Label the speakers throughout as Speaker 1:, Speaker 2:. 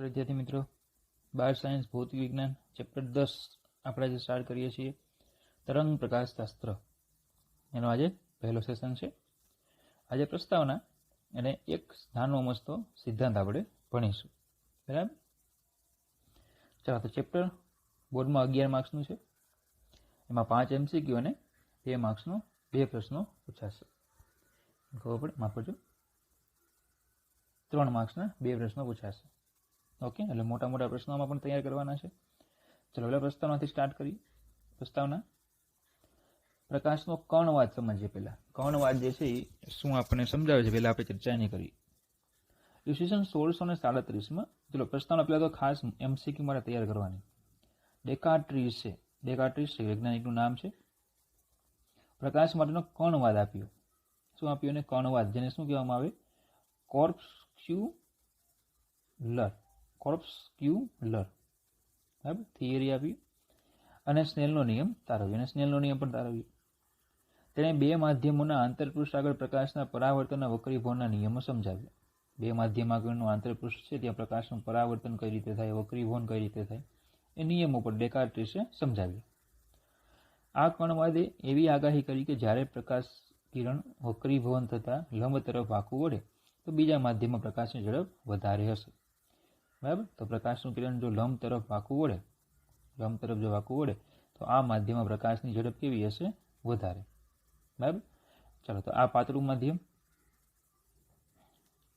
Speaker 1: નમસ્કાર વિદ્યાર્થી મિત્રો, બાર સાયન્સ ભૌતિક વિજ્ઞાન ચેપ્ટર 10 આપણે જે સ્ટાર્ટ કરીએ છીએ તરંગ પ્રકાશશાસ્ત્ર એનો આજે પહેલો સેશન છે. આજે પ્રસ્તાવના અને એક નાનો મસ્તો સિદ્ધાંત આપણે ભણીશું. બરાબર, ચાલો તો ચેપ્ટર બોર્ડમાં 11 માર્ક્સનું છે. એમાં 5 MCQ અને 2 માર્ક્સનો 2 પ્રશ્નો પૂછાશે. ખબર પડે, માફ કરજો, 3 માર્ક્સના 2 પ્રશ્નો પૂછાશે. ઓકે, એટલે મોટા મોટા પ્રશ્નોમાં પણ તૈયાર કરવાના છે. ચલો પહેલા પ્રસ્તાવનાથી સ્ટાર્ટ કરીએ. પ્રસ્તાવના, પ્રકાશનો કર્ણવાદ સમજીએ. પહેલા કર્ણવાદ જે છે એ શું આપણને સમજાવે છે પહેલા આપણે ચર્ચા નહીં કરી. ઈસવીસન 1637માં, ચલો પ્રસ્તાવના પહેલા તો ખાસ MCQ માટે તૈયાર કરવાની. ડેકાર્ટ્રીસ છે, ડેકાર્ટ્રીસ છે વૈજ્ઞાનિકનું નામ છે. પ્રકાશ માટેનો કર્ણવાદ આપ્યો. શું આપ્યો? એને કર્ણવાદ, જેને શું કહેવામાં આવે? કોર્પસ્ક્યુલર, કોર્પસ્ક્યુલર બરાબર થિયરી આપી. અને સ્નેલનો નિયમ તારવ્યો, અને સ્નેલનો નિયમ પણ તારવ્યો. તેણે બે માધ્યમોના આંતરપૃષ્ઠ આગળ પ્રકાશના પરાવર્તનના વક્રીભવનના નિયમો સમજાવ્યા. બે માધ્યમ આગળનું આંતરપૃષ્ઠ છે ત્યાં પ્રકાશનું પરાવર્તન કઈ રીતે થાય, વક્રીભવન કઈ રીતે થાય, એ નિયમો પર ડેકાર્ટ્રીસે સમજાવ્યા. આ કર્ણવાદે એવી આગાહી કરી કે જ્યારે પ્રકાશ કિરણ વક્રીભવન થતાં લંબ તરફ વાંકું વળે તો બીજા માધ્યમમાં પ્રકાશની ઝડપ વધારે હશે. બરાબર, તો પ્રકાશનું કિરણ જો લંબ તરફ વાંકું વળે, લંબ તરફ જો વાંકું વળે તો આ માધ્યમમાં પ્રકાશની ઝડપ કેવી હશે? વધારે. બરાબર, ચાલો તો આ પાતળું માધ્યમ,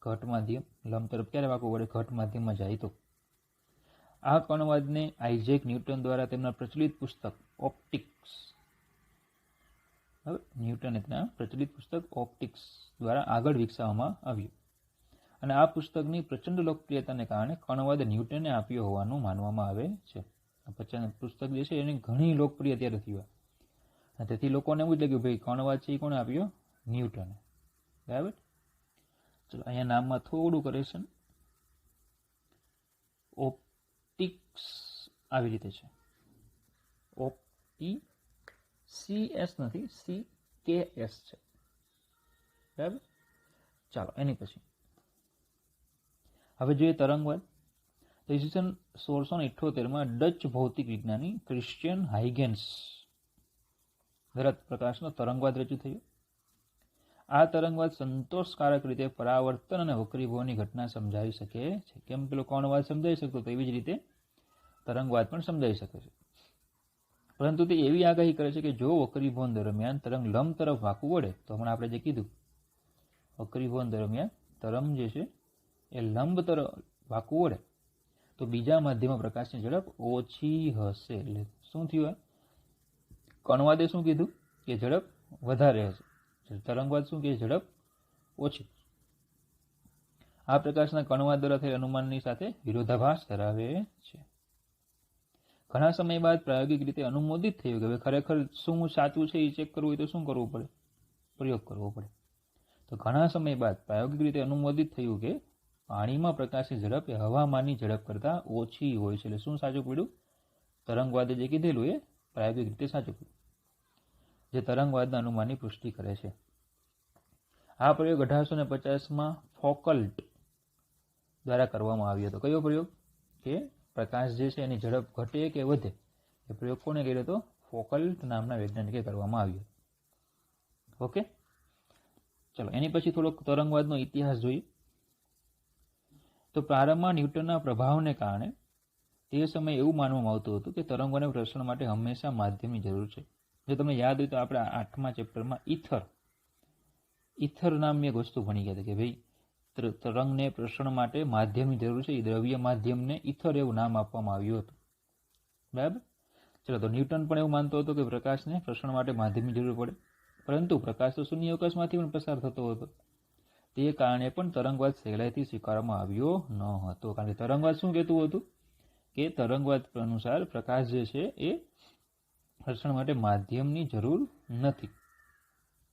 Speaker 1: ઘટ માધ્યમ, લંબ તરફ ક્યારે વાંકું વળે? ઘટ માધ્યમમાં જાય તો. આ કર્ણવાદને આઇઝેક ન્યૂટન દ્વારા તેમના પ્રચલિત પુસ્તક ઓપ્ટિક્સ, ન્યૂટને તેના પ્રચલિત પુસ્તક ઓપ્ટિક્સ દ્વારા આગળ વિકસાવવામાં આવ્યું. અને આ પુસ્તકની પ્રચંડ લોકપ્રિયતાને કારણે કર્ણવાદ ન્યૂટને આપ્યો હોવાનું માનવામાં આવે છે. આ પુસ્તક જે છે એની ઘણી લોકપ્રિય ત્યારે થયું, અને તેથી લોકોને એવું જ લાગ્યું ભાઈ કર્ણવાદ છે એ કોણે આપ્યો? ન્યૂટને. બરાબર, ચલો અહીંયા નામમાં થોડું કરેક્શન. ઓપ્ટિક્સ આવી રીતે છે, CS નથી, CKS છે. બરાબર, ચાલો એની પછી હવે જોઈએ તરંગવાદ. તો ઈસવીસન 1678માં ડચ ભૌતિક વિજ્ઞાની ક્રિશ્ચિયન હાઇગેન્સ દ્વારા પ્રકાશનો તરંગવાદ રજૂ થયો. આ તરંગવાદ સંતોષકારક રીતે પરાવર્તન અને વક્રીભવનની ઘટના સમજાવી શકે છે. કેમ પેલો કર્ણવાદ સમજાવી શકતો તો એવી જ રીતે તરંગવાદ પણ સમજાવી શકે છે. પરંતુ તે એવી આગાહી કરે છે કે જો વક્રીભવન દરમિયાન તરંગ લંબ તરફ વાંકું વળે, તો હમણાં આપણે જે કીધું, વક્રીભવન દરમિયાન તરંગ જે છે એ લંબ તરફ વાંકું વળે તો બીજા માધ્યમમાં પ્રકાશની ઝડપ ઓછી હશે. એટલે શું થયું? કર્ણવાદે શું કીધું? કે ઝડપ વધારે હશે. તરંગવાદ શું કહે? ઝડપ ઓછી. આ પ્રકાશના કર્ણવાદ દ્વારા થયેલ અનુમાનની સાથે વિરોધાભાસ ધરાવે છે. ઘણા સમય બાદ પ્રાયોગિક રીતે અનુમોદિત થયું કે હવે ખરેખર શું સાચું છે એ ચેક કરવું હોય તો શું કરવું પડે? પ્રયોગ કરવો પડે. તો ઘણા સમય બાદ પ્રાયોગિક રીતે અનુમોદિત થયું કે પાણીમાં પ્રકાશની ઝડપ એ હવામાનની ઝડપ કરતાં ઓછી હોય છે. એટલે શું સાચું પડ્યું? તરંગવાદે જે કીધેલું એ પ્રાયોગિક રીતે સાચું પડ્યું, જે તરંગવાદના અનુમાનની પુષ્ટિ કરે છે. આ પ્રયોગ 1850માં ફોકલ્ટ દ્વારા કરવામાં આવ્યો હતો. કયો પ્રયોગ? કે પ્રકાશ જે છે એની ઝડપ ઘટે કે વધે, એ પ્રયોગ કોને કર્યો હતો? ફોકલ્ટ નામના વૈજ્ઞાનિકે કરવામાં આવ્યો. ઓકે, ચલો એની પછી થોડોક તરંગવાદનો ઇતિહાસ જોઈએ. તો પ્રારંભમાં ન્યૂટનના પ્રભાવને કારણે તે સમયે એવું માનવામાં આવતું હતું કે તરંગોને પ્રસરણ માટે હંમેશા માધ્યમની જરૂર છે. જો તમને યાદ હોય તો આપણે 8મા ચેપ્ટરમાં ઇથર નામની એક વસ્તુ ભણી ગયા હતા કે ભાઈ તરંગને પ્રસરણ માટે માધ્યમની જરૂર છે. એ દ્રવ્ય માધ્યમને ઇથર એવું નામ આપવામાં આવ્યું હતું. બરાબર, ચલો તો ન્યૂટન પણ એવું માનતો હતો કે પ્રકાશને પ્રસરણ માટે માધ્યમની જરૂર પડે, પરંતુ પ્રકાશ તો શૂન્ય અવકાશમાંથી પણ પસાર થતો હતો. તે કારણે પણ તરંગવાદ સહેલાઈથી સ્વીકારવામાં આવ્યો ન હતો. કારણ કે તરંગવાદ શું કહેતું હતું? કે તરંગવાદ અનુસાર પ્રકાશ જે છે એ પ્રસરણ માટે માધ્યમની જરૂર નથી.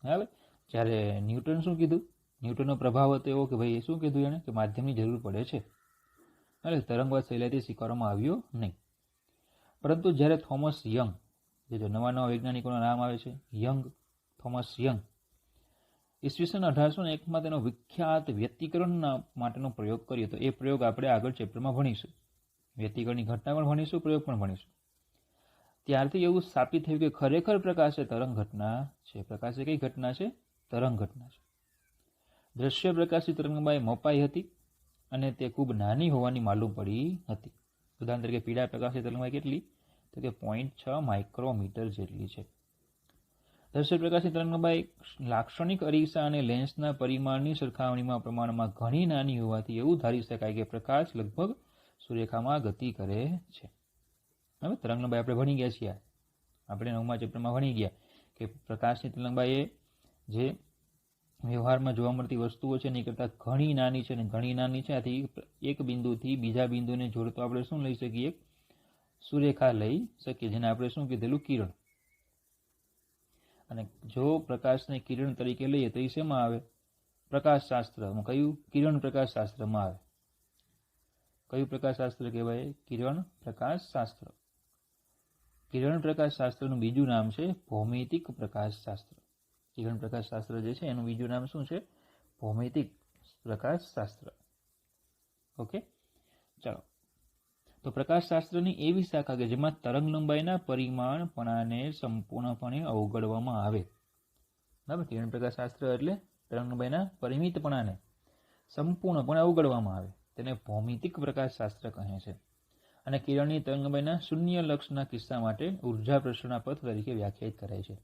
Speaker 1: બરાબર, જ્યારે ન્યૂટન શું કીધું? ન્યૂટનનો પ્રભાવ હતો એવો કે ભાઈ શું કીધું એણે? કે માધ્યમની જરૂર પડે છે. એટલે તરંગવાદ સહેલાઈથી સ્વીકારવામાં આવ્યો નહીં. પરંતુ જ્યારે થોમસ યંગ, જે નવા નવા વૈજ્ઞાનિકોના નામ આવે છે, યંગ, થોમસ યંગ, ઈસવીસન 1801માં તેનો વિખ્યાત વ્યતિકરણના માટેનો પ્રયોગ કર્યો. તો એ પ્રયોગ આપણે આગળ ચેપ્ટરમાં ભણીશું. વ્યતિકરણની ઘટના પણ ભણીશું, પ્રયોગ પણ ભણીશું. ત્યારથી એવું સ્થાપિત થયું કે ખરેખર પ્રકાશ એ તરંગ ઘટના છે. પ્રકાશ એ કઈ ઘટના છે? તરંગ ઘટના છે. દ્રશ્ય પ્રકાશી તરંગલંબાઈ મપાઈ હતી અને તે ખૂબ નાની હોવાની માલુમ પડી હતી. ઉદાહરણ તરીકે પીળા પ્રકાશી તરંગલંબાઈ કેટલી? તો કે 0.6 માઇક્રોમીટર જેટલી છે. દ્રશ્ય પ્રકાશી તરંગલંબાઈ લાક્ષણિક અરીસા અને લેન્સના પરિમાણની સરખામણીમાં પ્રમાણમાં ઘણી નાની હોવાથી એવું ધારી શકાય કે પ્રકાશ લગભગ સૂર્યરેખામાં ગતિ કરે છે. હવે તરંગલંબાઈ આપણે ભણી ગયા છીએ. આપણે 9મા ચેપ્ટરમાં ભણી ગયા કે પ્રકાશની તરંગલંબાઈ જે વ્યવહારમાં જોવા મળતી વસ્તુઓ છે એની કરતાં ઘણી નાની છે, અને ઘણી નાની છે. આથી એક બિંદુથી બીજા બિંદુને જોડતો આપણે શું લઈ શકીએ? સૂર્યરેખા લઈ શકીએ, જેને આપણે શું કીધેલું? કિરણ. અને જો પ્રકાશને કિરણ તરીકે લઈએ તો એ શેમાં આવે? પ્રકાશશાસ્ત્રમાં. કયું? કિરણ પ્રકાશશાસ્ત્રમાં આવે. કયું પ્રકાશશાસ્ત્ર કહેવાય? કિરણ પ્રકાશશાસ્ત્ર. કિરણ પ્રકાશશાસ્ત્રનું બીજું નામ છે ભૌમિતિક પ્રકાશશાસ્ત્ર. કિરણ પ્રકાશશાસ્ત્ર જે છે એનું બીજું નામ શું છે? ભૌમિતિક પ્રકાશશાસ્ત્ર. ઓકે, ચાલો. તો પ્રકાશશાસ્ત્રની એવી શાખા કે જેમાં તરંગલંબાઈના પરિમાણપણાને સંપૂર્ણપણે અવગણવામાં આવે. બરાબર? કિરણ પ્રકાશશાસ્ત્ર એટલે તરંગલંબાઈના પરિમિતપણાને સંપૂર્ણપણે અવગણવામાં આવે, તેને ભૌમિતિક પ્રકાશશાસ્ત્ર કહે છે. અને કિરણની તરંગલંબાઈના શૂન્ય લક્ષના કિસ્સા માટે ઉર્જા પ્રસરણના પથ તરીકે વ્યાખ્યાયિત કરાય છે.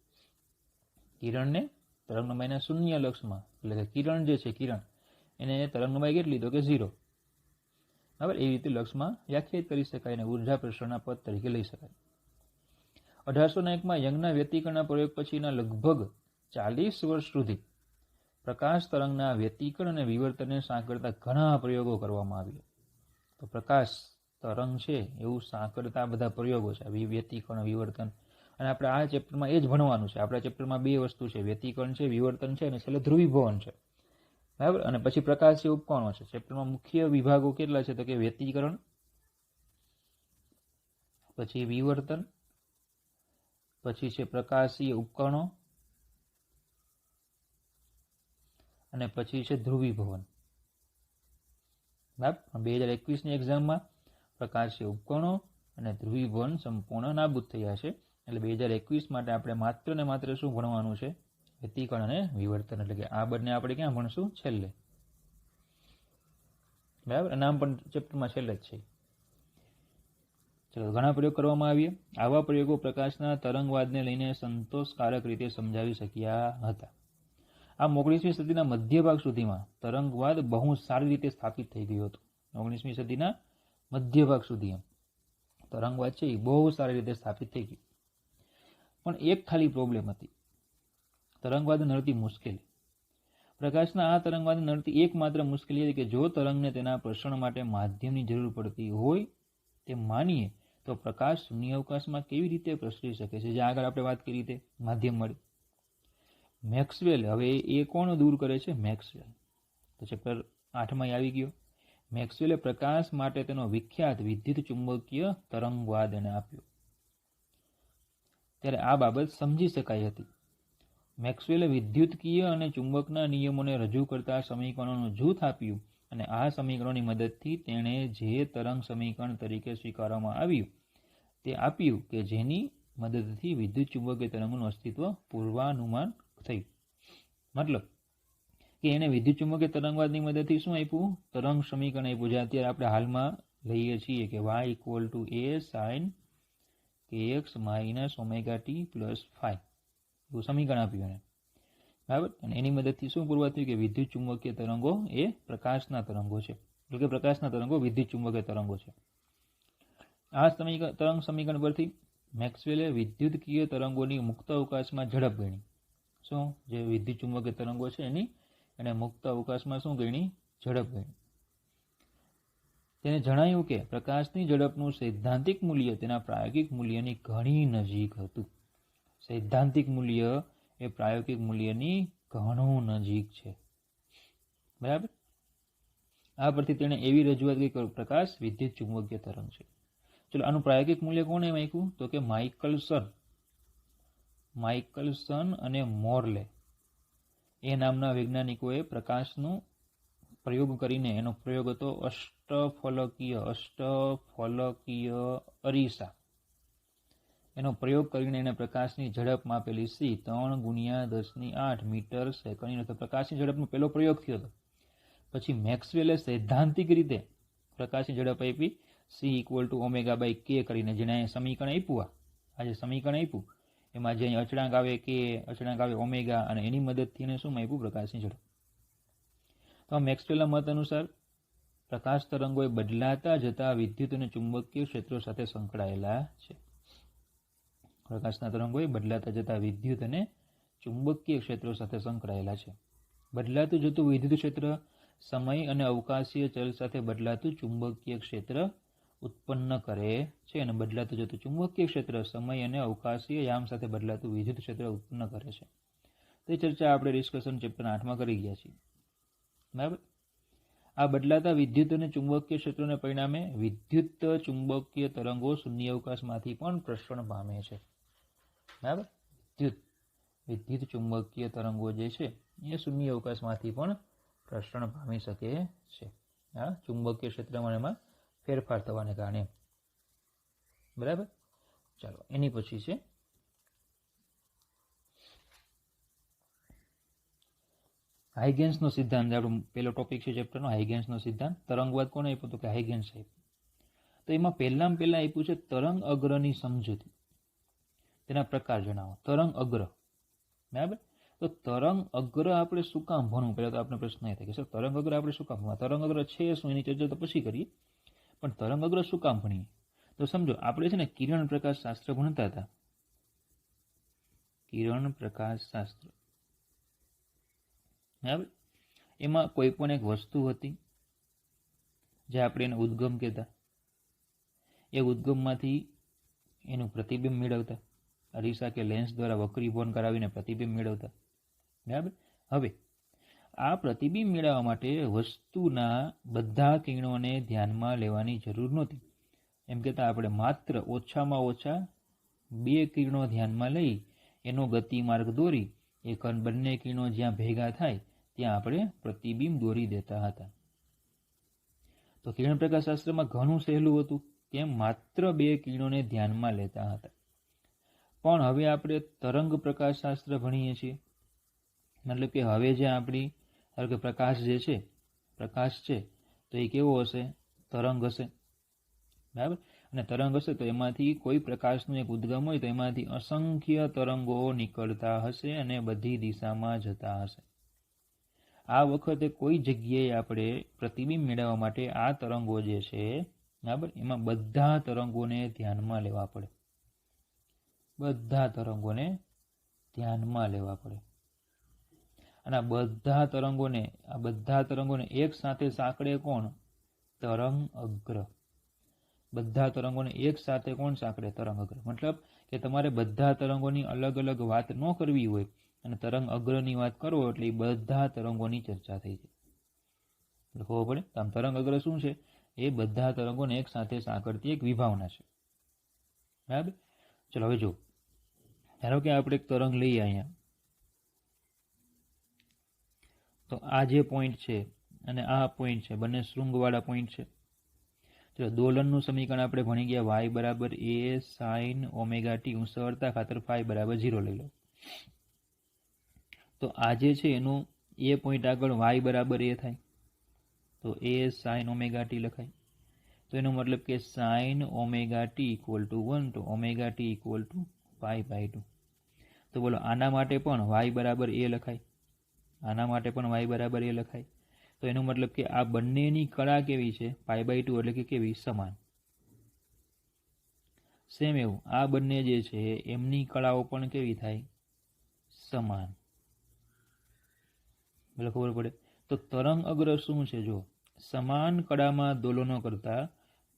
Speaker 1: કિરણને તરંગલંબાઈના શૂન્ય લક્ષમાં, એટલે કે કિરણ જે છે, કિરણ એને તરંગલંબાઈ કેટલી? તો કે 0. બરાબર? એ રીતે લક્ષમાં વ્યાખ્યાયિત કરી શકાય અને ઉર્જા પ્રસરણના પદ તરીકે લઈ શકાય. 1801માં યંગના વ્યતિકરણના પ્રયોગ પછીના લગભગ 40 વર્ષ સુધી પ્રકાશ તરંગના વ્યતિકરણ અને વિવર્તનને સાંકળતા ઘણા પ્રયોગો કરવામાં આવ્યા. તો પ્રકાશ તરંગ છે એવું સાંકળતા બધા પ્રયોગો છે, વ્યતિકરણ, વિવર્તન. અને આપણે આ ચેપ્ટરમાં એ જ ભણવાનું છે. આપણા ચેપ્ટરમાં 2 વસ્તુ છે, વ્યતિકરણ છે, વિવર્તન છે, અને છેલ્લે ધ્રુવીભવન છે. બરાબર? અને પછી પ્રકાશીય ઉપકરણો છે. ચેપ્ટરમાં મુખ્ય વિભાગો કેટલા છે? તો કે વ્યતિકરણ, પછી વિવર્તન, પછી છે પ્રકાશીય ઉપકરણો, અને પછી છે ધ્રુવીભવન. બરાબર? 2021ની એક્ઝામમાં પ્રકાશીય ઉપકરણો અને ધ્રુવીભવન સંપૂર્ણ નાબૂદ થયા છે. એટલે 2021 માટે આપણે માત્ર ને માત્ર શું ભણવાનું છે? વ્યતિકરણ અને વિવર્તન. એટલે કે આ બંને આપણે ક્યાં ભણશું? છેલ્લે. બરાબર? નામ પણ ચેપ્ટરમાં છેલ્લે જ છે. ચલો, ઘણા પ્રયોગ કરવામાં આવ્યા. આવા પ્રયોગો પ્રકાશના તરંગવાદને લઈને સંતોષકારક રીતે સમજાવી શક્યા હતા. આ 19મી સદીના મધ્ય ભાગ સુધીમાં તરંગવાદ બહુ સારી રીતે સ્થાપિત થઈ ગયો હતો. 19મી સદીના મધ્ય ભાગ સુધી તરંગવાદ છે એ બહુ સારી રીતે સ્થાપિત થઈ ગયું. પણ એક ખાલી પ્રોબ્લેમ હતી, તરંગવાદ નડતી મુશ્કેલી. પ્રકાશના આ તરંગવાદ નડતી એકમાત્ર મુશ્કેલી હતી કે જો તરંગને તેના પ્રસરણ માટે માધ્યમની જરૂર પડતી હોય તે માનીએ તો પ્રકાશ શૂન્ય અવકાશમાં કેવી રીતે પ્રસરી શકે છે? જે આગળ આપણે વાત કરી તે માધ્યમ મળી. મેક્સવેલ, હવે એ કોણ દૂર કરે છે? મેક્સવેલ. તો ચેપ્ટર 8માં આવી ગયો. મેક્સવેલે પ્રકાશ માટે તેનો વિખ્યાત વિદ્યુત ચુંબકીય તરંગવાદ એને આપ્યો. ત્યારે આ બાબત સમજી શકાઈ હતી. મેક્સવેલે વિદ્યુતકીય અને ચુંબકના નિયમોને રજૂ કરતા સમીકરણોનું જૂથ આપ્યું અને આ સમીકરણોની મદદથી તેણે જે તરંગ સમીકરણ તરીકે સ્વીકારવામાં આવ્યું તે આપ્યું કે જેની મદદથી વિદ્યુત ચુંબકીય તરંગોનું અસ્તિત્વ પૂર્વાનુમાન થયું. મતલબ કે એને વિદ્યુત ચુંબકીય તરંગવાદની મદદથી શું આપ્યું? તરંગ સમીકરણ આપ્યું. જે અત્યારે આપણે હાલમાં લઈએ છીએ કે y = a sin kx - ωt + phi. એવું સમીકરણ આપ્યું એને. બરાબર? અને એની મદદથી શું પુરવાર થયું કે વિદ્યુત ચુંબકીય તરંગો એ પ્રકાશના તરંગો છે. એટલે કે પ્રકાશના તરંગો વિદ્યુત ચુંબકીય તરંગો છે. આ તરંગ સમીકરણ પરથી મેક્સવેલે વિદ્યુતકીય તરંગોની મુક્ત અવકાશમાં ઝડપ ગણી. શું? જે વિદ્યુત ચુંબકીય તરંગો છે એની એને મુક્ત અવકાશમાં શું ગણી? ઝડપ ગણી. તેને જણાયું કે પ્રકાશની ઝડપનું સૈદ્ધાંતિક મૂલ્ય તેના પ્રાયોગિક મૂલ્યની ઘણી નજીક હતું. સૈદ્ધાંતિક મૂલ્ય એ પ્રાયોગિક મૂલ્યની ઘણું નજીક છે. બરાબર? આ પરથી તેણે એવી રજૂઆત કરી કે પ્રકાશ વિદ્યુત ચુંબકીય તરંગ છે. ચલો, આનું પ્રાયોગિક મૂલ્ય કોણે આપ્યું? તો કે માઇકલસન અને મોરલે એ નામના વૈજ્ઞાનિકોએ પ્રકાશનો પ્રયોગ કરીને, એનો પ્રયોગ હતો અષ્ટફલકીય અરીસા. એનો પ્રયોગ કરીને એને પ્રકાશની ઝડપ માપેલી c 3 × 10⁸ મીટર/સેકન્ડ. તો પ્રકાશની ઝડપનો પહેલો પ્રયોગ થયો હતો. પછી મેક્સવેલે સૈદ્ધાંતિક રીતે પ્રકાશની ઝડપ આપી c = ω/k કરીને, જેને સમીકરણ આપ્યું, આ જે સમીકરણ આપ્યું એમાં જે અચળાંક આવે k, અચળાંક આવે ω, અને એની મદદથી એને શું આપ્યું? પ્રકાશની ઝડપ. તો મેક્સવેલના મત અનુસાર પ્રકાશ તરંગો એ બદલાતા જતા વિદ્યુત અને ચુંબકીય ક્ષેત્રો સાથે સંકળાયેલા છે. પ્રકાશના તરંગો એ બદલાતા જતા વિદ્યુત અને ચુંબકીય ક્ષેત્રો સાથે સંકળાયેલા છે. બદલાતું જતું વિદ્યુત ક્ષેત્ર સમય અને અવકાશીય ચલ સાથે બદલાતું ચુંબકીય ક્ષેત્ર ઉત્પન્ન કરે છે, અને બદલાતું જતું ચુંબકીય ક્ષેત્ર સમય અને અવકાશીય યામ સાથે બદલાતું વિદ્યુત ક્ષેત્ર ઉત્પન્ન કરે છે. તે ચર્ચા આપણે ડિસ્કશન ચેપ્ટર 8માં કરી ગયા છીએ. બરાબર. આ બદલાતા વિદ્યુત અને ચુંબકીય ક્ષેત્રોને પરિણામે વિદ્યુત ચુંબકીય તરંગો શૂન્ય અવકાશમાંથી પણ પ્રસરણ પામે છે. બરાબર. વિદ્યુત ચુંબકીય તરંગો જે છે એ શૂન્ય અવકાશમાંથી પણ પ્રસરણ પામી શકે છે. આ ચુંબકીય ક્ષેત્રમાં એમાં ફેરફાર થવાને કારણે. બરાબર. ચાલો, એની પછી છે હાઇગેન્સનો સિદ્ધાંત. આપણો પહેલો ટોપિક છે ચેપ્ટરનો, હાઇગેન્સનો સિદ્ધાંત. તરંગવાદ કોને આપ્યો? તો કે હાઇગેન્સ આપ્યો. તો એમાં પહેલાં આપ્યું છે તરંગ અગ્રની સમજૂતી. તેના પ્રકાર જણાવો. તરંગ અગ્ર. બરાબર. તો તરંગ અગ્ર આપણે શું કામ ભણવું? પહેલા તો આપણે પ્રશ્ન એ થાય કે સર તરંગ અગ્ર આપણે શું કામ ભણવા? તરંગ અગ્ર છે શું? એની ચર્ચા તો પછી કરીએ, પણ તરંગ અગ્ર શું કામ ભણીએ? તો સમજો, આપણે છે ને કિરણ પ્રકાશ શાસ્ત્ર ભણતા હતા. કિરણ પ્રકાશ શાસ્ત્ર. બરાબર. એમાં કોઈ પણ એક વસ્તુ હતી જે આપણે એને ઉદ્ગમ કહેતા. એ ઉદ્ગમમાંથી એનું પ્રતિબિંબ મેળવતા, અરીસા કે લેન્સ દ્વારા વક્રીભવન કરાવીને પ્રતિબિંબ મેળવતા. બરાબર. હવે આ પ્રતિબિંબ મેળવવા માટે વસ્તુના બધા કિરણોને ધ્યાનમાં લેવાની જરૂર નહોતી. એમ કહેતા આપણે માત્ર ઓછામાં ઓછા 2 કિરણો ધ્યાનમાં લઈ એનો ગતિમાર્ગ દોરી એ બંને કિરણો જ્યાં ભેગા થાય ત્યાં આપણે પ્રતિબિંબ દોરી દેતા હતા. તો કિરણ પ્રકાશ શાસ્ત્રમાં ઘણું સહેલું હતું. કેમ? માત્ર 2 કિરણોને ધ્યાનમાં લેતા હતા. પણ હવે આપણે તરંગ પ્રકાશ શાસ્ત્ર ભણીએ છીએ. મતલબ કે હવે જે આપણી પ્રકાશ જે છે, પ્રકાશ છે, તો એ કેવો હશે? તરંગ હશે. બરાબર. અને તરંગ હશે તો એમાંથી કોઈ પ્રકાશનું એક ઉદ્ગમ હોય તો એમાંથી અસંખ્ય તરંગો નીકળતા હશે અને બધી દિશામાં જતા હશે. આ વખતે કોઈ જગ્યાએ આપણે પ્રતિબિંબ મેળવવા માટે આ તરંગો જે છે, બરાબર, એમાં બધા તરંગોને ધ્યાનમાં લેવા પડે. બધા તરંગોને ધ્યાનમાં લેવા પડે. અને આ બધા તરંગોને એક સાથે સાંકળે કોણ? તરંગ અગ્ર. બધા તરંગોને એક સાથે કોણ સાંકળે? તરંગ અગ્ર. મતલબ કે તમારે બધા તરંગોની અલગ અલગ વાત ન કરવી હોય અને તરંગ અગ્રની વાત કરો એટલે એ બધા તરંગોની ચર્ચા થઈ જાય. એટલે ખબર પડે. આમ તરંગ અગ્ર શું છે? એ બધા તરંગોને એક સાથે સાંકળતી એક વિભાવના છે. બરાબર. ચલો હવે જો, ધારો કે આપણે એક તરંગ લઈએ અહીંયા, તો આ જે પોઈન્ટ છે અને આ પોઈન્ટ છે, બંને શૃંગવાળા પોઈન્ટ છે. ચલો, દોલનનું સમીકરણ આપણે ભણી ગયા, y = a sin ωt. હું સરળતા ખાતર phi = 0 લઈ લઉં. તો આ જે છે એનું એ પોઈન્ટ આગળ y = a થાય તો a sin ωt લખાય. તો એનો મતલબ કે sin ωt = 1 તો ωt = π/2. તો બોલો, આના માટે પણ y = a લખાય, આના માટે પણ y = a લખાય. તો એનો મતલબ કે આ બંનેની કળા કેવી છે? π/2 એટલે કે કેવી? સમાન. સેમ એવું આ બંને જે છે એમની કળાઓ પણ કેવી થાય? સમાન. એટલે ખબર પડે. તો તરંગ અગ્ર શું છે? જો, સમાન કળામાં દોલનો કરતા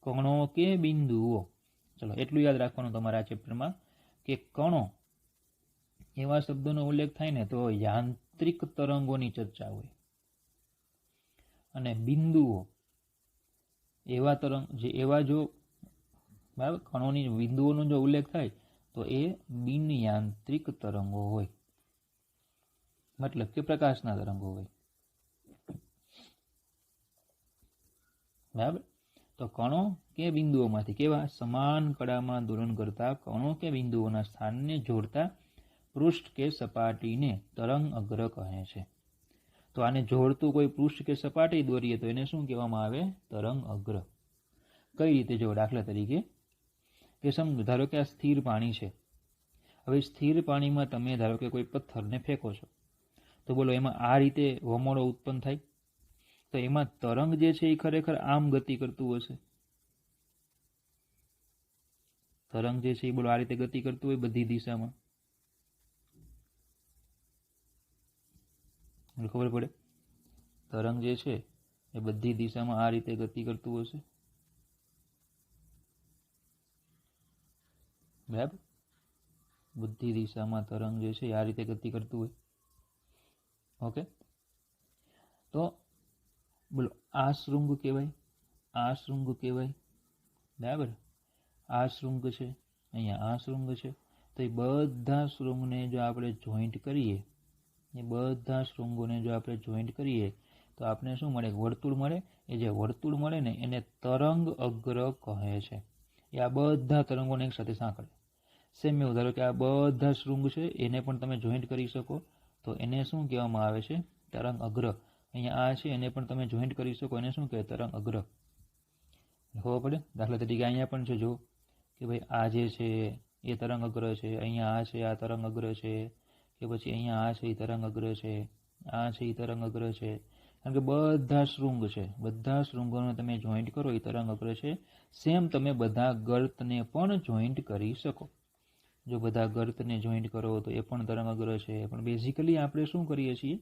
Speaker 1: કણો કે બિંદુઓ. ચલો, એટલું યાદ રાખવાનું તમારા આ ચેપ્ટરમાં કે કણો એવા શબ્દોનો ઉલ્લેખ થાય ને તો યાંત્રિક તરંગોની ચર્ચા હોય, અને બિંદુઓ એવા તરંગ જે એવા જો, બરાબર, કણોની બિંદુઓનો જો ઉલ્લેખ થાય તો એ બિન યાંત્રિક તરંગો હોય. મતલબ કે પ્રકાશના તરંગો હોય, બરાબર. તો કણો કે બિંદુઓમાંથી કેવા સમાન કળામાં દોલન કરતા કણો કે બિંદુઓના સ્થાનને જોડતા પૃષ્ઠ કે સપાટીને તરંગ અગ્ર કહે છે. તો આને જોડતું કોઈ પૃષ્ઠ કે સપાટી દોરીએ તો એને શું કહેવામાં આવે? તરંગ અગ્ર. કઈ રીતે? જો દાખલા તરીકે કે સમજો, ધારો કે આ સ્થિર પાણી છે. હવે સ્થિર પાણીમાં તમે ધારો કે કોઈ પથ્થરને ફેંકો છો, તો બોલો એમાં આ રીતે વમળો ઉત્પન્ન થાય, તો એમાં તરંગ જે છે એ ખરેખર આમ ગતિ કરતું હશે. તરંગ જે છે એ બોલો આ રીતે ગતિ કરતું હોય બધી દિશામાં, ખબર પડે? તરંગ જે છે એ બધી દિશામાં આ રીતે ગતિ કરતું હશે, બરાબર. બધી દિશામાં તરંગ જે છે આ રીતે ગતિ કરતું હોય. ઓકે, તો બોલો આ શૃંગ કહેવાય, આ શૃંગ કહેવાય, બરાબર. આ શૃંગ છે, અહીંયા આ શૃંગ છે. તો એ બધા શૃંગને જો આપણે જોઈન્ટ કરીએ, એ બધા શૃંગોને જો આપણે જોઈન્ટ કરીએ તો આપણે શું મળે? વર્તુળ મળે. એ જે વર્તુળ મળે ને એને તરંગ અગ્ર કહે છે. એ આ બધા તરંગોને એક સાથે સાંકળે. સેમ એવું ધારો કે આ બધા શૃંગ છે એને પણ તમે જોઈન્ટ કરી શકો, તો એને શું કહેવામાં આવે છે? તરંગ અગ્ર. અહીંયા આ છે એને પણ તમે જોઈન્ટ કરી શકો, એને શું કહેવાય? તરંગ અગ્ર. ખબર પડે? દાખલા તરીકે અહીંયા પણ છે, જો કે ભાઈ આ જે છે એ તરંગ અગ્ર છે, અહીંયા આ છે આ તરંગ અગ્ર છે, કે પછી અહીંયા આ છે એ તરંગ અગ્ર છે, આ છે એ તરંગ અગ્ર છે. કારણ કે બધા શૃંગ છે, બધા શૃંગોને તમે જોઈન્ટ કરો એ તરંગ અગ્ર છે. સેમ તમે બધા ગર્તને પણ જોઈન્ટ કરી શકો. જો બધા ગર્તને જોઈન્ટ કરો તો એ પણ તરંગ અગ્ર છે. પણ બેઝિકલી આપણે શું કરીએ છીએ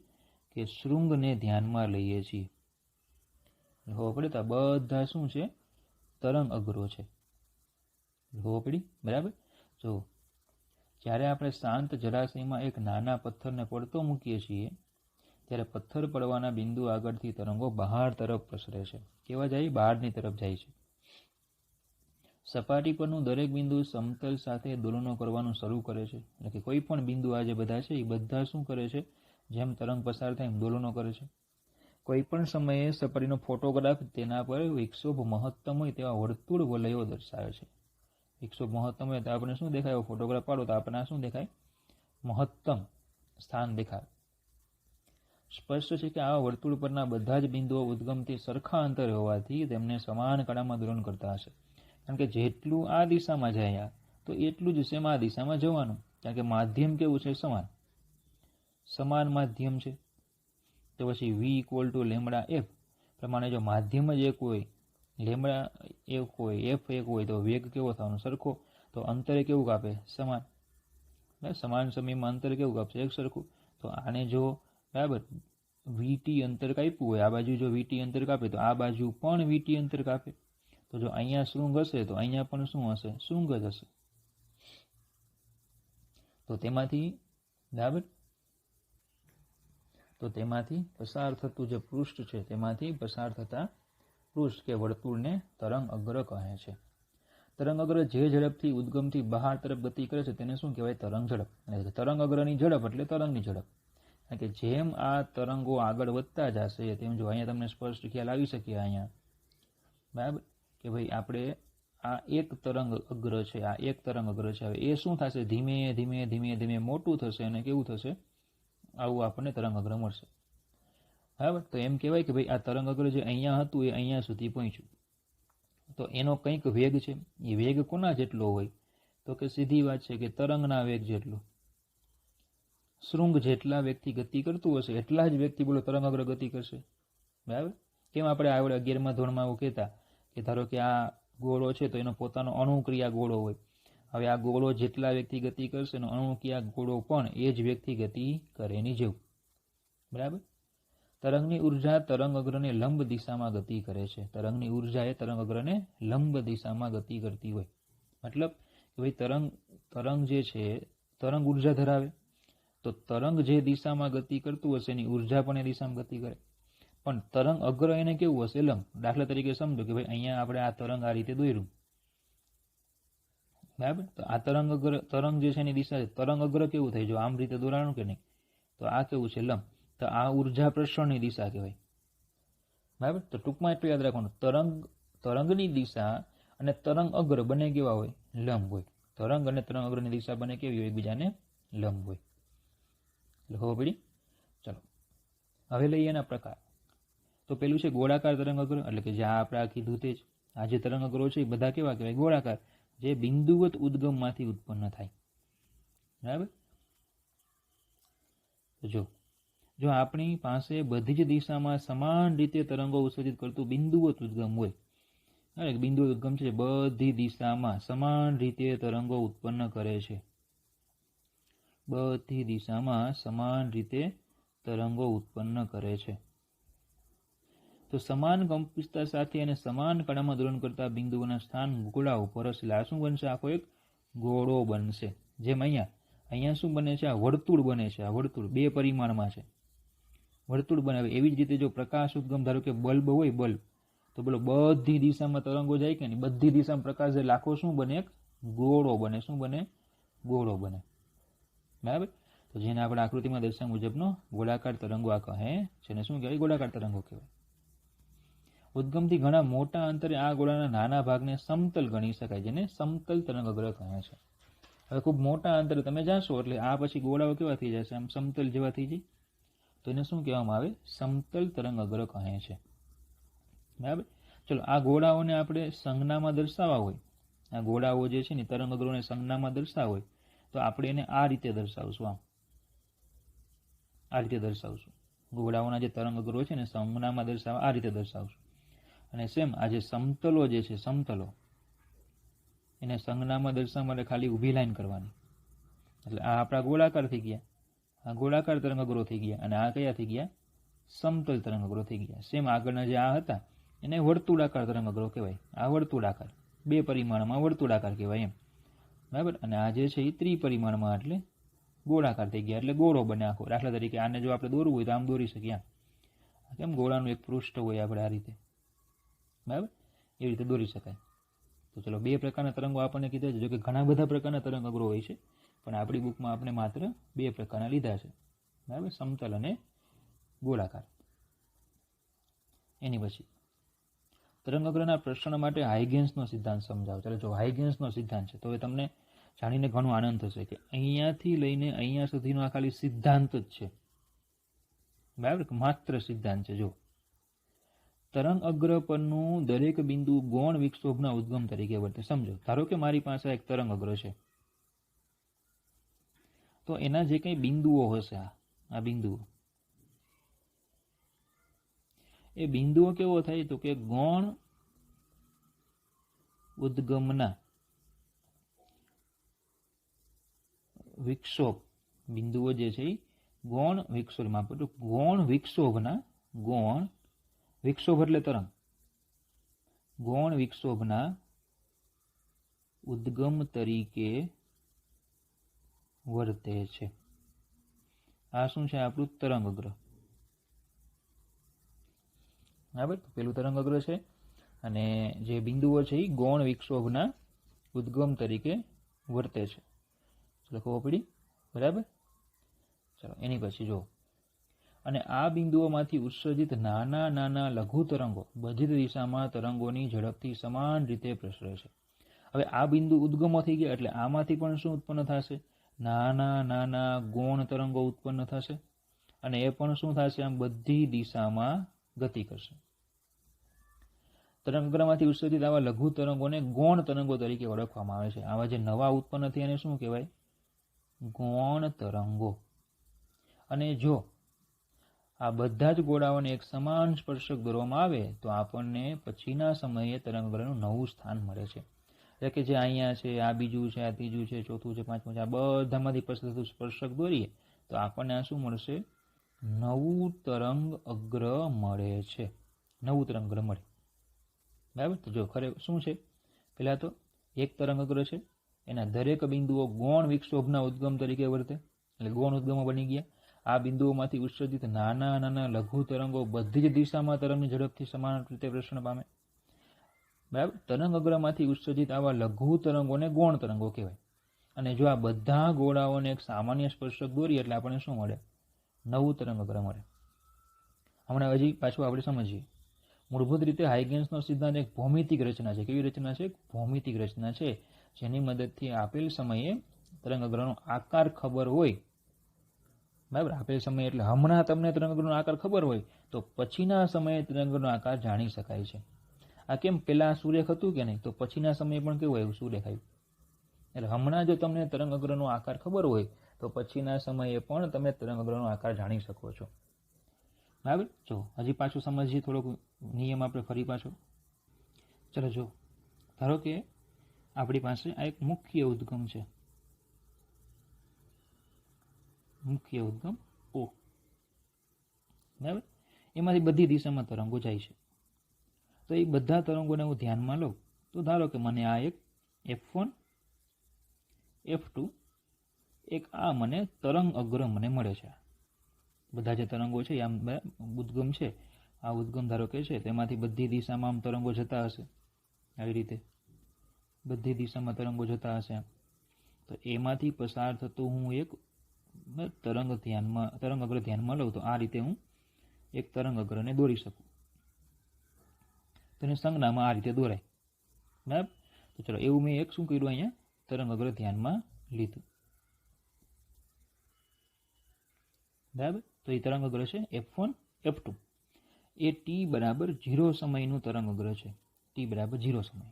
Speaker 1: કે શૃંગને ધ્યાનમાં લઈએ છીએ. ખબર પડે? તો બધા શું છે? તરંગ અગ્રો છે. ખબર પડી? બરાબર. જો જ્યારે આપણે શાંત જળાશયમાં એક નાના પથ્થરને પડતો મૂકીએ છીએ ત્યારે પથ્થર પડવાના બિંદુ આગળથી તરંગો બહાર તરફ પ્રસરે છે. કેવા જાય? બહારની તરફ જાય છે. સપાટી પરનું દરેક બિંદુ સમતલ સાથે દોલનો કરવાનું શરૂ કરે છે. એટલે કે કોઈ પણ બિંદુ આ જે બધા છે એ બધા શું કરે છે? જેમ તરંગ પસાર થાય એમ દોલનો કરે છે. કોઈ પણ સમયે સપાટીનો ફોટોગ્રાફ તેના પર વિક્ષોભ મહત્તમ હોય તેવા વર્તુળ વલયો દર્શાવે છે. વિક્ષોભ મહત્તમ હોય તો આપણે શું દેખાય? ફોટોગ્રાફ પાડો તો આપણે શું દેખાય? મહત્તમ સ્થાન દેખાય. સ્પષ્ટ છે કે આ વર્તુળ પરના બધા જ બિંદુઓ ઉદ્ગમથી સરખા અંતરે હોવાથી તેમને સમાન કળામાં દોલન કરતા હશે. કારણ કે જેટલું આ દિશામાં જાય તો એટલું જ સેમ આ દિશામાં જવાનું. કારણ કે માધ્યમ કેવું છે? સમાન માધ્યમ છે. તો પછી v = λf પ્રમાણે જો માધ્યમ જ એક હોય, લેમ્બડા એક હોય, f એક હોય, તો વેગ કેવો થવાનો? સરખો. તો અંતરે કેવું કાપે? સમાન. સમાન સમયમાં અંતર કેવું કાપશે? એક સરખું. તો આને જો બરાબર vt અંતર કાપ્યું હોય, આ બાજુ જો vt અંતર કાપે તો આ બાજુ પણ vt અંતર કાપે. તો જો અહીંયા શૃંગ હશે તો અહીંયા પણ શું હશે? શૃંગ જ હશે. તો તેમાંથી બરાબર, તો તેમાંથી પસાર થતું જે પૃષ્ઠ છે તેમાંથી પસાર થતા પૃષ્ઠ કે વર્તુળને તરંગ અગ્ર કહે છે. તરંગ અગ્ર જે ઝડપથી ઉદ્ગમથી બહાર તરફ ગતિ કરે છે તેને શું કહેવાય? તરંગ ઝડપ. એટલે તરંગ અગ્રની ઝડપ એટલે તરંગની ઝડપ. કારણ કે જેમ આ તરંગો આગળ વધતા જશે તેમ જો અહીંયા તમને સ્પષ્ટ ખ્યાલ આવી શકે અહીંયા, બરાબર, કે ભાઈ આપણે આ એક તરંગ અગ્ર છે, આ એક તરંગ અગ્ર છે. હવે એ શું થશે? ધીમે ધીમે ધીમે ધીમે મોટું થશે અને કેવું થશે? આવું આપણને તરંગ અગ્ર મળશે. બરાબર. તો એમ કહેવાય કે ભાઈ આ તરંગ અગ્ર જે અહીંયા હતું એ અહીંયા સુધી પહોંચ્યું. તો એનો કંઈક વેગ છે. એ વેગ કોના જેટલો હોય? તો કે સીધી વાત છે કે તરંગના વેગ જેટલો. શૃંગ જેટલા વેગથી ગતિ કરતું હશે એટલા જ વેગથી બોલો તરંગ અગ્ર ગતિ કરશે. બરાબર. કેમ આપણે આવડે 11મા ધોરણમાં એવું કહેતા કે ધારો કે આ ગોળો છે તો એનો પોતાનો અણુક્રિયા ગોળો હોય. હવે આ ગોળો જેટલા વેગથી ગતિ કરશે એનો અણુક્રિયા ગોળો પણ એ જ વેગથી ગતિ કરે એની જેવું. બરાબર. તરંગની ઉર્જા તરંગ અગ્રને લંબ દિશામાં ગતિ કરે છે. તરંગની ઉર્જા એ તરંગ અગ્રને લંબ દિશામાં ગતિ કરતી હોય. મતલબ કે ભાઈ તરંગ જે છે તરંગ ઉર્જા ધરાવે, તો તરંગ જે દિશામાં ગતિ કરતું હશે એની ઉર્જા પણ એ દિશામાં ગતિ કરે. પણ તરંગ અગ્ર એને કેવું હશે? લંબ. દાખલા તરીકે સમજો કે ભાઈ અહીંયા આપણે આ તરંગ આ રીતે દોર્યું, બરાબર. તો આ તરંગ જે છે એની દિશા છે. તરંગ અગ્ર કેવું થાય? જો આમ રીતે દોરાણું કે નહીં, તો આ કેવું છે લંબ, તો આ ઉર્જા પ્રસરણની દિશા કહેવાય. બરાબર. તો ટૂંકમાં એટલું યાદ રાખવાનું, તરંગની દિશા અને તરંગ અગ્ર બંને કેવા હોય? લંબ હોય. તરંગ અને તરંગ અગ્રની દિશા બંને કેવી હોય? એકબીજાને લંબ હોય. એટલે ખબર પડી? ચલો હવે લઈએ એના પ્રકાર. તો પેલું છે ગોળાકાર તરંગ અગ્ર, એટલે કે જે આપણે આ કીધું તે જ. આ જે તરંગ અગ્રો છે એ બધા કેવા કહેવાય? ગોળાકાર, જે બિંદુવત ઉદ્ગમમાંથી ઉત્પન્ન થાય. બરાબર. જો આપણી પાસે બધી જ દિશામાં સમાન રીતે તરંગો ઉત્સર્જિત કરતું બિંદુવત ઉદ્ગમ હોય, બિંદુવત ઉદ્ગમ છે બધી દિશામાં સમાન રીતે તરંગો ઉત્પન્ન કરે છે, બધી દિશામાં સમાન રીતે તરંગો ઉત્પન્ન કરે છે, તો સમાન કંપિતતા સાથે અને સમાન કળામાં દોલન કરતા બિંદુઓના સ્થાન ગોળાઓ પર આ શું બનશે? આખો એક ગોળો બનશે. જેમ અહીંયા શું બને છે? આ વર્તુળ બને છે. આ વર્તુળ 2 પરિમાણમાં છે, વર્તુળ બનાવે. એવી જ રીતે જો પ્રકાશ ઉદ્ગમ, ધારો કે બલ્બ હોય, બલ્બ, તો બોલો બધી દિશામાં તરંગો જાય કે નહીં? બધી દિશામાં પ્રકાશ જાય, લાખો શું બને? એક ગોળો બને. શું બને? ગોળો બને. બરાબર. તો જેને આપણે આકૃતિમાં દર્શાવ્યા મુજબનો ગોળાકાર તરંગો આ કહે છે. ને શું કહેવાય? ગોળાકાર તરંગો કહેવાય. ઉદ્ગમથી ઘણા મોટા અંતરે આ ગોળાના નાના ભાગને સમતલ ગણી શકાય, જેને સમતલ તરંગ અગ્ર કહે છે. હવે ખૂબ મોટા અંતરે તમે જાશો એટલે આ પછી ગોળાઓ કેવા થઈ જશે? આમ સમતલ જેવા થઈ જાય, તો એને શું કહેવામાં આવે? સમતલ તરંગ અગ્ર કહે છે. બરાબર. ચલો આ ગોળાઓને આપણે સંજ્ઞામાં દર્શાવવા હોય, આ ગોળાઓ જે છે ને તરંગ અગ્રોને સંજ્ઞામાં દર્શાવવા હોય, તો આપણે એને આ રીતે દર્શાવશું. આ રીતે દર્શાવશું. ગોળાઓના જે તરંગ અગ્રો છે ને સંજ્ઞામાં દર્શાવવા આ રીતે દર્શાવશું. અને સેમ આ જે સમતલો જે છે, સમતલો, એને સંજ્ઞામાં દર્શાવવા માટે ખાલી ઊભી લાઈન કરવાની. એટલે આ આપણા ગોળાકાર થઈ ગયા, આ ગોળાકાર તરંગ અગ્રો થઈ ગયા, અને આ કયા થઈ ગયા? સમતલ તરંગ અગ્રો થઈ ગયા. સેમ આગળના જે આ હતા એને વર્તુળાકાર તરંગ અગ્રો કહેવાય. આ વર્તુળાકાર, 2 પરિમાણમાં વર્તુળાકાર કહેવાય એમ. બરાબર. અને આ જે છે એ 3 પરિમાણમાં એટલે ગોળાકાર થઈ ગયા, એટલે ગોળો બને આખો. દાખલા તરીકે આને જો આપણે દોરવું હોય તો આમ દોરી શકીએ. કેમ? ગોળાનું એક પૃષ્ઠ હોય આપણે આ રીતે, બરાબર, એવી રીતે દોરી શકાય. તો ચલો 2 પ્રકારના તરંગો આપણને કીધા છે. જો કે ઘણા બધા પ્રકારના તરંગ અગ્રો હોય છે, પણ આપણી બુકમાં આપણે માત્ર 2 પ્રકારના લીધા છે. બરાબર, સમતલ અને ગોળાકાર. એની પછી તરંગ અગ્રના પ્રસરણ માટે હાઇગેન્સનો સિદ્ધાંત સમજાવો. ચાલો જો હાઇગેન્સનો સિદ્ધાંત છે, તો હવે તમને જાણીને ઘણો આનંદ થશે કે અહીંયાથી લઈને અહીંયા સુધીનો આ ખાલી સિદ્ધાંત જ છે. બરાબર, માત્ર સિદ્ધાંત છે. જો તરંગ અગ્ર પરનું દરેક બિંદુ ગૌણ વિક્ષોભના ઉદ્ગમ તરીકે વર્તે. સમજો, ધારો કે મારી પાસે એક તરંગ અગ્ર છે, તો એના જે કંઈ બિંદુઓ હશે, આ બિંદુઓ, એ બિંદુઓ કેવો થાય? તો કે ગૌણ ઉદ્ગમના વિક્ષોભ. બિંદુઓ જે છે એ ગૌણ વિક્ષોભમાં, ગૌણ વિક્ષોભના, ગૌણ વિક્ષોભ એટલે તરંગ, ગૌણ વિક્ષોભના ઉદ્ગમ તરીકે વર્તે છે. આ શું છે? આપણું તરંગ અગ્ર. બરાબર. પેલું તરંગ અગ્ર છે, અને જે બિંદુઓ છે એ ગૌણ વિક્ષોભના ઉદ્ગમ તરીકે વર્તે છે. ચલો ખબર પડી? બરાબર. ચલો એની પછી જો, અને આ બિંદુઓમાંથી ઉત્સર્જિત નાના નાના લઘુ તરંગો બધી દિશામાં તરંગોની ઝડપથી સમાન રીતે પ્રસરે છે. હવે આ બિંદુ ઉદ્ગમો થઈ ગયા, એટલે આમાંથી પણ શું ઉત્પન્ન થશે? નાના નાના ગૌણ તરંગો ઉત્પન્ન થશે, અને એ પણ શું થશે? આમ બધી દિશામાં ગતિ કરશે. તરંગ અગ્રમાંથી ઉત્સર્જિત આવા લઘુ તરંગોને ગૌણ તરંગો તરીકે ઓળખવામાં આવે છે. આવા જે નવા ઉત્પન્ન થયા એને શું કહેવાય? ગૌણ તરંગો. અને જો આ બધા જ ગોળાઓને એક સમાન સ્પર્શક દોરવામાં આવે તો આપણને પછીના સમયે તરંગ અગ્રનું નવું સ્થાન મળે છે. એટલે કે જે અહીંયા છે, આ બીજું છે, આ ત્રીજું છે, ચોથું છે, પાંચમું છે, આ બધામાંથી પસાર થતું સ્પર્શક દોરીએ તો આપણને આ શું મળશે? નવું તરંગ અગ્ર મળે છે. નવું તરંગ અગ્ર મળે. બરાબર. તો જો ખરેખર શું છે? પહેલાં તો એક તરંગ અગ્ર છે, એના દરેક બિંદુઓ ગૌણ વિક્ષોભના ઉદ્ગમ તરીકે વર્તે, એટલે ગૌણ ઉદ્ગમો બની ગયા. આ બિંદુઓમાંથી ઉત્સર્જિત નાના નાના લઘુ તરંગો બધી જ દિશામાં તરંગની ઝડપથી સમાન રીતે પ્રસરણ પામે. બરાબર. તરંગ અગ્રમાંથી ઉત્સર્જિત આવા લઘુ તરંગોને ગૌણ તરંગો કહેવાય. અને જો આ બધા ગોળાઓને એક સામાન્ય સ્પર્શક દોરીએ એટલે આપણને શું મળે? નવું તરંગ અગ્ર મળે. હમણાં હજી પાછું આપણે સમજીએ. મૂળભૂત રીતે હાઇગેન્સનો સિદ્ધાંત એક ભૌમિતિક રચના છે. કેવી રચના છે? ભૌમિતિક રચના છે, જેની મદદથી આપેલ સમયે તરંગ અગ્રનો આકાર ખબર હોય. બરાબર, આપેલ સમય એટલે હમણાં તમને તરંગ અગ્રનો આકાર ખબર હોય તો પછીના સમયે તરંગનો આકાર જાણી શકાય છે. આ કેમ? પેલા સુરેખ હતું કે નહીં, તો પછીના સમયે પણ કેવું આવ્યું? સુરેખ આવ્યું. એટલે હમણાં જો તમને તરંગ અગ્રનો આકાર ખબર હોય તો પછીના સમયે પણ તમે તરંગ અગ્રનો આકાર જાણી શકો છો. બરાબર. જો હજી પાછું સમજીએ થોડોક નિયમ આપણે ફરી પાછો. ચલો જો, ધારો કે આપણી પાસે આ એક મુખ્ય ઉદ્ગમ છે, મુખ્ય ઉદ્ગમ O. બરાબર. એમાંથી બધી દિશામાં તરંગો જાય છે. તો એ બધા તરંગોને હું ધ્યાનમાં લઉં તો ધારો કે મને આ એક F1 F2 એક આ મને તરંગ અગ્ર મને મળે છે. બધા જે તરંગો છે આમ ઉદ્ગમ છે, આ ઉદ્ગમ ધારો કે છે, તેમાંથી બધી દિશામાં આમ તરંગો જતા હશે. આવી રીતે બધી દિશામાં તરંગો જતા હશે. તો એમાંથી પસાર થતું હું એક તરંગ અગ્ર ધ્યાનમાં લઉં તો આ રીતે હું એક તરંગ અગ્રને દોરી શકું. તેને સંજ્ઞામાં આ રીતે દોરાય. બરાબર. તો ચલો, એવું મેં એક શું કર્યું? અહીંયા તરંગ અગ્ર ધ્યાનમાં લીધું. બરાબર. તો એ તરંગ અગ્ર છે F1 F2. એ t બરાબર 0 સમયનું તરંગ અગ્ર છે. t બરાબર 0 સમય.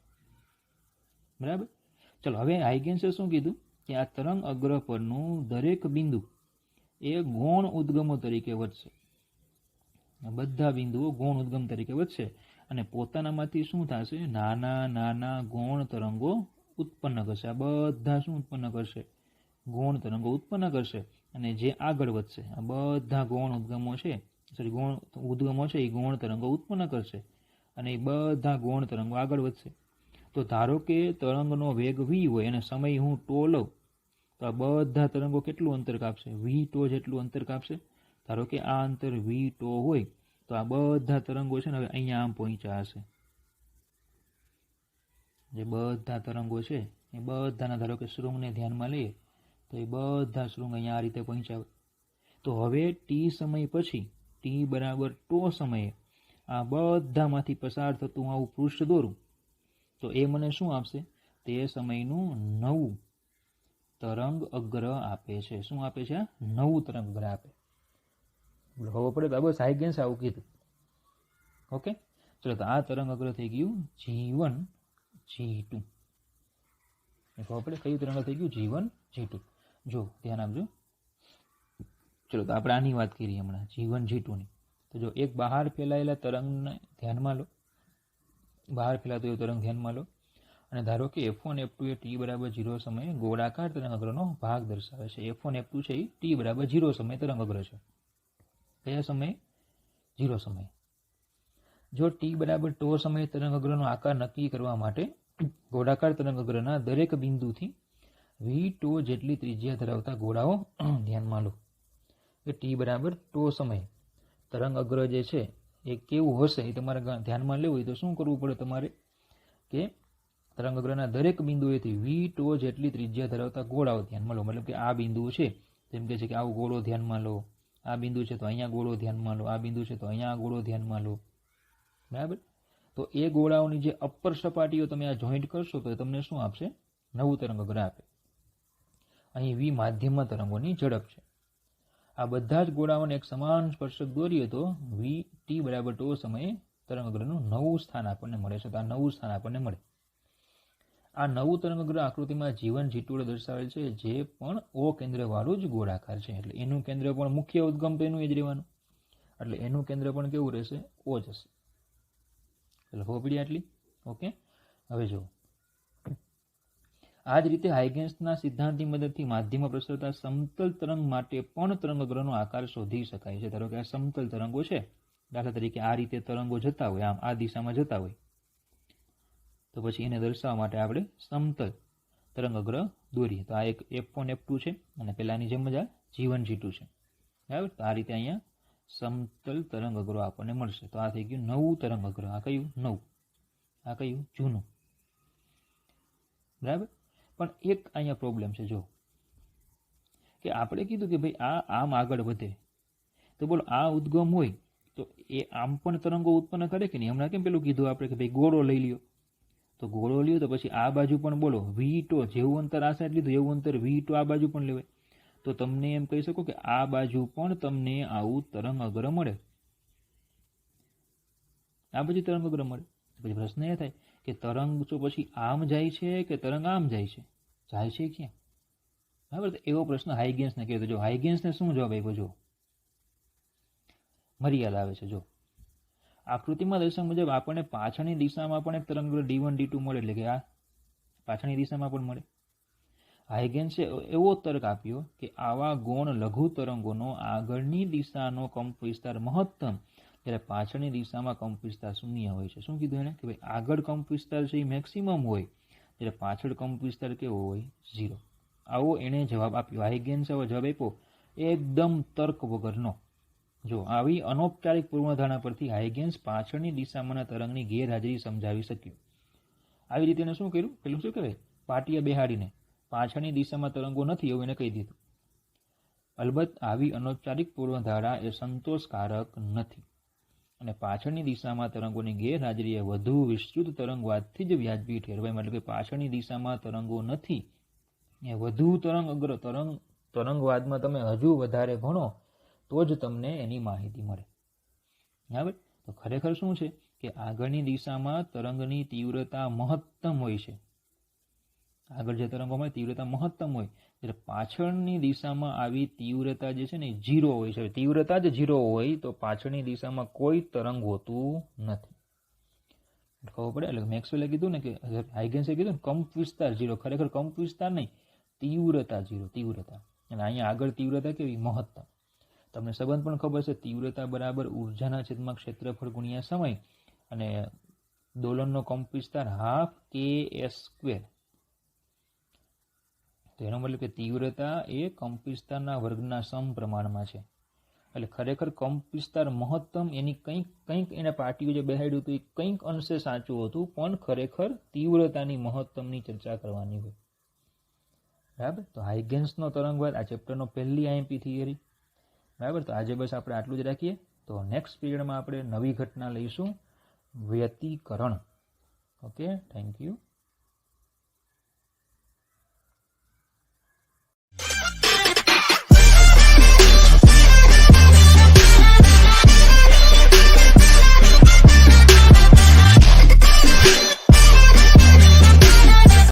Speaker 1: બરાબર. ચલો, હવે હાઇગેન્સે શું કીધું કે આ તરંગ અગ્ર પરનું દરેક બિંદુ એ ગૌણ ઉદ્ગમો તરીકે વધશે. બધા બિંદુઓ ગૌણ ઉદ્ગમ તરીકે વધશે અને પોતાનામાંથી શું થશે? નાના નાના ગૌણ તરંગો ઉત્પન્ન કરશે. આ બધા શું ઉત્પન્ન કરશે? ગૌણ તરંગો ઉત્પન્ન કરશે. અને જે આગળ વધશે, આ બધા ગૌણ ઉદ્ગમો છે, ગૌણ ઉદ્ગમો છે, એ ગૌણ તરંગો ઉત્પન્ન કરશે અને એ બધા ગૌણ તરંગો આગળ વધશે. તો ધારો કે તરંગનો વેગ v હોય અને સમય હું τ લઉં તો આ બધા તરંગો કેટલું અંતર કાપશે? v τ જેટલું અંતર કાપશે. ધારો કે આ અંતર v τ હોય તો આ બધા તરંગો છે ને હવે અહીંયા આમ પહોંચ્યા હશે. જે બધા તરંગો છે એ બધાના ધારો કે શૃંગને ધ્યાનમાં લઈએ તો એ બધા શૃંગ અહીંયા આ રીતે પહોંચ્યા. તો હવે t સમય પછી t બરાબર τ સમયે આ બધામાંથી પસાર થતું આવું પૃષ્ઠ દોરું તો એ મને શું આપશે? તે સમયનું નવું તરંગ અગ્ર આપે છે. શું આપે છે? નવું તરંગ અગ્ર આપે. ખબર પડે તો બસ હાઇગેન્સ આવું કીધું. ઓકે, ચલો, તો આ તરંગ અગ્ર થઈ ગયું G1 G2. ખબર પડે કયું તરંગ થઈ ગયું? G1 G2. જો ધ્યાન આપજો. ચલો, તો આપણે આની વાત કરીએ હમણાં G1 G2 ની. તો જો એક બહાર ફેલાયેલા તરંગને ધ્યાનમાં લો, બહાર ફેલાતો એ તરંગ ધ્યાનમાં લો અને ધારો કે F1 F2 એ t બરાબર 0 સમયે ગોળાકાર તરંગ અગ્રનો ભાગ દર્શાવે છે. F1 F2 છે એ t બરાબર 0 સમયે તરંગ અગ્ર છે. કયા સમયે? 0 સમયે. જો t બરાબર τ સમયે તરંગ અગ્રનો આકાર નક્કી કરવા માટે ગોળાકાર તરંગ અગ્રના દરેક બિંદુથી v τ જેટલી ત્રિજ્યા ધરાવતા ગોળાઓ ધ્યાનમાં લો. કે t બરાબર τ સમયે તરંગ અગ્ર જે છે એ કેવું હશે એ તમારે ધ્યાનમાં લેવું હોય તો શું કરવું પડે તમારે? કે તરંગ અગ્રના દરેક બિંદુએથી v τ જેટલી ત્રિજ્યા ધરાવતા ગોળાઓ ધ્યાનમાં લો. મતલબ કે આ બિંદુ છે, જેમ કે છે કે આવો ગોળો ધ્યાનમાં લો, આ બિંદુ છે તો અહીંયા ગોળો ધ્યાનમાં લો, આ બિંદુ છે તો અહીંયા ગોળો ધ્યાનમાં લો. બરાબર. તો એ ગોળાઓની જે અપર સપાટીઓ તમે આ જોઈન્ટ કરશો તો તમને શું આપશે? નવું તરંગ અગ્ર આપે. અહીં v માધ્યમમાં તરંગોની ઝડપ છે. આ બધા જ ગોળાઓને એક સમાન સ્પર્શક દોરીએ તો v t બરાબર τ સમયે તરંગ અગ્રનું નવું સ્થાન આપણને મળે છે. તો આ નવું સ્થાન આપણને મળે. આ નવું તરંગ અગ્ર આકૃતિમાં G1 G2 દર્શાવેલ છે, જે પણ O કેન્દ્રવાળું જ ગોળાકાર છે. એટલે એનું કેન્દ્ર પણ મુખ્ય ઉદ્ગમ તો એનું જ રહેવાનું. એટલે એનું કેન્દ્ર પણ કેવું રહેશે? O જ હશે. એટલે ખબર પડી આટલી? ઓકે, હવે જુઓ. આ જ રીતે હાઇગેન્સના સિદ્ધાંતની મદદથી માધ્યમમાં પ્રસરતા સમતલ તરંગ માટે પણ તરંગ અગ્રનો આકાર શોધી શકાય છે. ધારો કે આ સમતલ તરંગો છે, દાખલા તરીકે આ રીતે તરંગો જતા હોય, આમ આ દિશામાં જતા હોય, તો પછી એને દર્શાવવા માટે આપણે સમતલ તરંગ અગ્ર દોરીએ. તો આ એક F1 F2 છે અને પેલાની જેમ જ આ G1 G2 છે. બરાબર. તો આ રીતે અહીંયા સમતલ તરંગ અગ્રો આપણને મળશે. તો આ થઈ ગયું નવું તરંગ અગ્ર. આ કયું? નવું. આ કયું? જૂનું. બરાબર. પણ એક અહીંયા પ્રોબ્લેમ છે. જો કે આપણે કીધું કે ભાઈ આ આમ આગળ વધે તો બોલો આ ઉદ્ગમ હોય તો એ આમ પણ તરંગો ઉત્પન્ન કરે કે નહીં? હમણાં કેમ પેલું કીધું આપણે કે ભાઈ ગોળો લઈ લ્યો, તો ગોળો લ્યો તો પછી આ બાજુ પણ બોલો વી ટો, જેવું અંતર આ સાઈડ લીધું એવું અંતર વી ટો આ બાજુ પણ લેવાય. તો તમને એમ કહી શકો કે આ બાજુ પણ તમને આવું તરંગ અગ્ર મળે, આ બાજુ તરંગ અગ્ર મળે. પછી પ્રશ્ન એ થાય કે તરંગ તો પછી આમ જાય છે કે તરંગ આમ જાય છે? જાય છે ક્યાં? બરાબર, એવો પ્રશ્ન હાઇગેન્સને કહ્યો. જો હાઇગેન્સને શું જવાબ આપ્યો? જો મર્યાદા આવે છે. જો આકૃતિમાં દર્શાવ્યા મુજબ આપણને પાછળની દિશામાં પણ એક તરંગ D1 D2 મળે, એટલે કે આ પાછળની દિશામાં પણ મળે. હાઇગેન્સે એવો તર્ક આપ્યો કે આવા ગૌણ લઘુ તરંગોનો આગળની દિશાનો કંપ વિસ્તાર મહત્તમ, જ્યારે પાછળની દિશામાં કંપ વિસ્તાર શૂન્ય હોય છે. શું કીધું એને? કે ભાઈ આગળ કંપ વિસ્તાર છે એ મેક્સિમમ હોય, જ્યારે પાછળ કંપ વિસ્તાર કેવો હોય? 0. આવો એણે જવાબ આપ્યો. હાઇગેન્સે આવો જવાબ આપ્યો એકદમ તર્ક વગરનો. જો આવી અનૌપચારિક પૂર્વધારણા પરથી હાઇગેન્સ પાછળની દિશામાંના તરંગની ગેરહાજરી સમજાવી શક્યું. આવી રીતે એને શું કર્યું? પેલું શું કહેવાય, પાટિયા બેહાડીને પાછળની દિશામાં તરંગો નથી એવું એને કહી દીધું. અલબત્ત આવી અનૌપચારિક પૂર્વધારણા એ સંતોષકારક નથી, અને પાછળની દિશામાં તરંગોની ગેરહાજરી એ વધુ વિસ્તૃત તરંગવાદથી જ વ્યાજબી ઠેરવાય. મતલબ કે પાછળની દિશામાં તરંગો નથી એ વધુ તરંગવાદમાં તમે હજુ વધારે ભણો તો જ તમને એની માહિતી મળે. બરાબર, તો ખરેખર શું છે કે આગળની દિશામાં તરંગની તીવ્રતા મહત્તમ હોય છે. આગળ જે તરંગોમાં તીવ્રતા મહત્તમ હોય, જ્યારે પાછળની દિશામાં આવી તીવ્રતા જે છે ને 0 હોય છે. તીવ્રતા જ 0 હોય તો પાછળની દિશામાં કોઈ તરંગ હોતું નથી. ખબર પડે? એટલે મેક્સવેલે કીધું ને કે હાઇગેન્સે કીધું ને કંપ વિસ્તાર 0, ખરેખર કંપ વિસ્તાર નહીં, તીવ્રતા 0, તીવ્રતા. અને અહીંયા આગળ તીવ્રતા કેવી? મહત્તમ. તમને સંબંધ પણ ખબર છે, તીવ્રતા બરાબર ઉર્જાના છેદમાં ક્ષેત્રફળ ગુણ્યા સમય, અને દોલનનો કંપ વિસ્તાર ½ kS². તો એનો મતલબ કે તીવ્રતા એ કંપ વિસ્તારના વર્ગના સમપ્રમાણમાં છે. એટલે ખરેખર કંપ વિસ્તાર મહત્તમ એની કંઈક એને પાટિયું જે બેહાડ્યું હતું એ કંઈક અંશે સાચું હતું, પણ ખરેખર તીવ્રતાની મહત્તમની ચર્ચા કરવાની હોય. બરાબર, તો હાઇગેન્સનો તરંગવાદ આ ચેપ્ટરનો પહેલી આઈએમપી થિયરી. બરાબર, તો આજે બસ આપણે આટલું જ રાખીએ. તો નેક્સ્ટ પીરિયડમાં આપણે નવી ઘટના લઈશું, વ્યતિકરણ. Okay, thank you.